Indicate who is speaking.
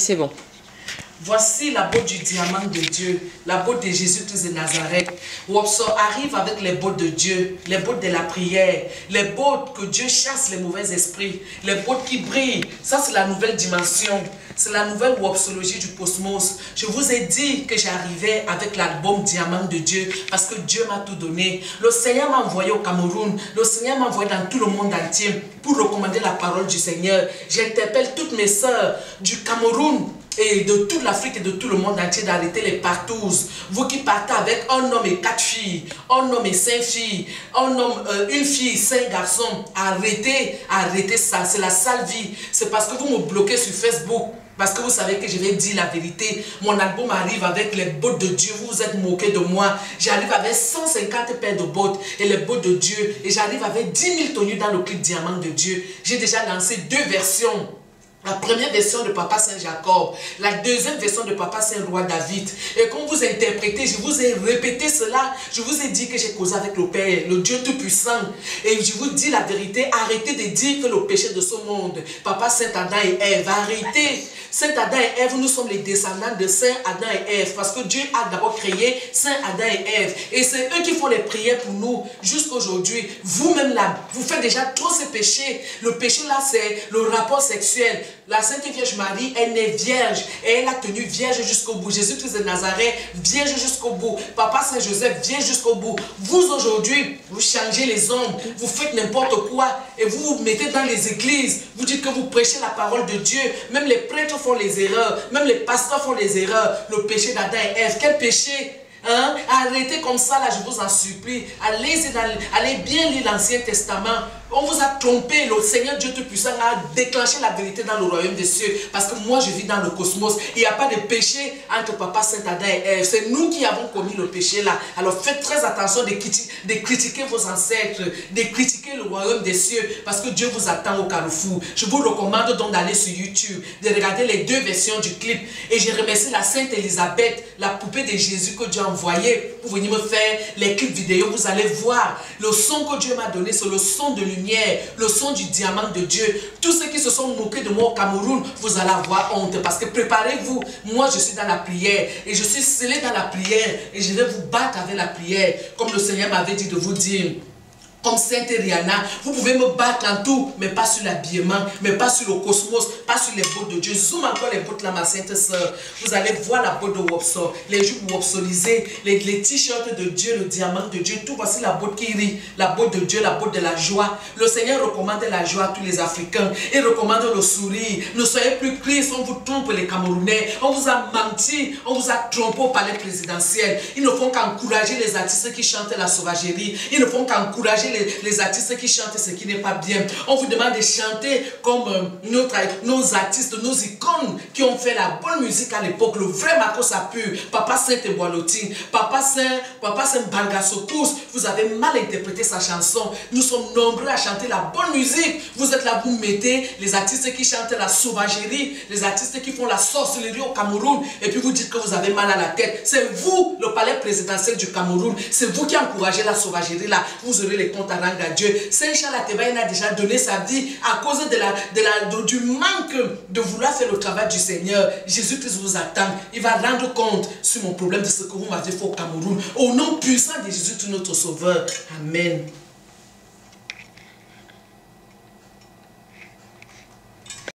Speaker 1: C'est bon.
Speaker 2: Voici la botte du diamant de Dieu, la botte de Jésus-Christ de Nazareth. Wopso arrive avec les bottes de Dieu, les bottes de la prière, les bottes que Dieu chasse les mauvais esprits, les bottes qui brillent. Ça, c'est la nouvelle dimension. C'est la nouvelle wopsologie du cosmos. Je vous ai dit que j'arrivais avec l'album Diamant de Dieu parce que Dieu m'a tout donné. Le Seigneur m'a envoyé au Cameroun. Le Seigneur m'a envoyé dans tout le monde entier pour recommander la parole du Seigneur. J'interpelle toutes mes sœurs du Cameroun et de toute l'Afrique et de tout le monde entier d'arrêter les partous. Vous qui partez avec un homme et 4 filles, un homme et 5 filles, un homme, une fille, 5 garçons, arrêtez ça. C'est la sale vie. C'est parce que vous me bloquez sur Facebook. Parce que vous savez que je vais dire la vérité. Mon album arrive avec les bottes de Dieu. Vous vous êtes moqué de moi. J'arrive avec 150 paires de bottes et les bottes de Dieu. Et j'arrive avec 10 000 tenues dans le clip Diamant de Dieu. J'ai déjà lancé 2 versions. La première version de Papa Saint Jacob, la deuxième version de Papa Saint Roi David. Et quand vous interprétez, je vous ai répété cela, je vous ai dit que j'ai causé avec le Père, le Dieu Tout-Puissant. Et je vous dis la vérité, arrêtez de dire que le péché de ce monde, Papa Saint Adam et Ève, arrêtez. Saint Adam et Ève, nous sommes les descendants de Saint Adam et Ève, parce que Dieu a d'abord créé Saint Adam et Ève. Et c'est eux qui font les prières pour nous jusqu'à aujourd'hui. Vous-même là, vous faites déjà trop ces péchés. Le péché là, c'est le rapport sexuel. La Sainte Vierge Marie, elle est vierge et elle a tenu vierge jusqu'au bout. Jésus-Christ de Nazareth, vierge jusqu'au bout. Papa Saint Joseph, vierge jusqu'au bout. Vous aujourd'hui, vous changez les hommes, vous faites n'importe quoi et vous vous mettez dans les églises. Vous dites que vous prêchez la parole de Dieu. Même les prêtres font les erreurs, même les pasteurs font les erreurs. Le péché d'Adam et Ève, quel péché? Hein? Arrêtez comme ça là, je vous en supplie. Allez bien lire l'Ancien Testament. On vous a trompé. Le Seigneur Dieu Tout-Puissant a déclenché la vérité dans le royaume des cieux. Parce que moi je vis dans le cosmos. Il n'y a pas de péché entre Papa Saint Adam et Ève. C'est nous qui avons commis le péché là. Alors faites très attention de critiquer vos ancêtres, de critiquer le royaume des cieux. Parce que Dieu vous attend au carrefour. Je vous recommande donc d'aller sur YouTube, de regarder les 2 versions du clip. Et je remercie la Sainte Élisabeth, la poupée de Jésus que Dieu a envoyée pour venir me faire les clips vidéo. Vous allez voir le son que Dieu m'a donné, c'est le son de lumière, le son du diamant de Dieu. Tous ceux qui se sont moqués de moi au Cameroun, vous allez avoir honte parce que préparez-vous. Moi je suis dans la prière et je suis scellé dans la prière et je vais vous battre avec la prière comme le Seigneur m'avait dit de vous dire. Comme Sainte Rihanna, vous pouvez me battre en tout, mais pas sur l'habillement, mais pas sur le cosmos, pas sur les bottes de Dieu. Zoom encore les bottes là, ma sainte sœur. Vous allez voir la botte de Wopso, les jupes wopsolisées, les t-shirts de Dieu, le diamant de Dieu. Tout voici la botte qui rit, la botte de Dieu, la botte de la joie. Le Seigneur recommande la joie à tous les Africains. Il recommande le sourire. Ne soyez plus tristes, on vous trompe les Camerounais. On vous a menti, on vous a trompé au palais présidentiel. Ils ne font qu'encourager les artistes qui chantent la sauvagerie. Ils ne font qu'encourager les artistes qui chantent ce qui n'est pas bien. On vous demande de chanter comme nos artistes, nos icônes qui ont fait la bonne musique à l'époque, le vrai Marco Sapur, Papa Saint Eboalotin, Papa Saint Bangasokous. Vous avez mal interprété sa chanson. Nous sommes nombreux à chanter la bonne musique. Vous êtes là, vous mettez les artistes qui chantent la sauvagerie, les artistes qui font la sorcellerie au Cameroun, et puis vous dites que vous avez mal à la tête. C'est vous, le palais présidentiel du Cameroun, c'est vous qui encouragez la sauvagerie là. Vous aurez les comptes à rendre à Dieu. Saint Charles Ateba a déjà donné sa vie à cause du manque de vouloir faire le travail du Seigneur. Jésus-Christ vous attend. Il va rendre compte sur mon problème de ce que vous m'avez fait au Cameroun. Au nom puissant de Jésus, notre Sauveur. Amen.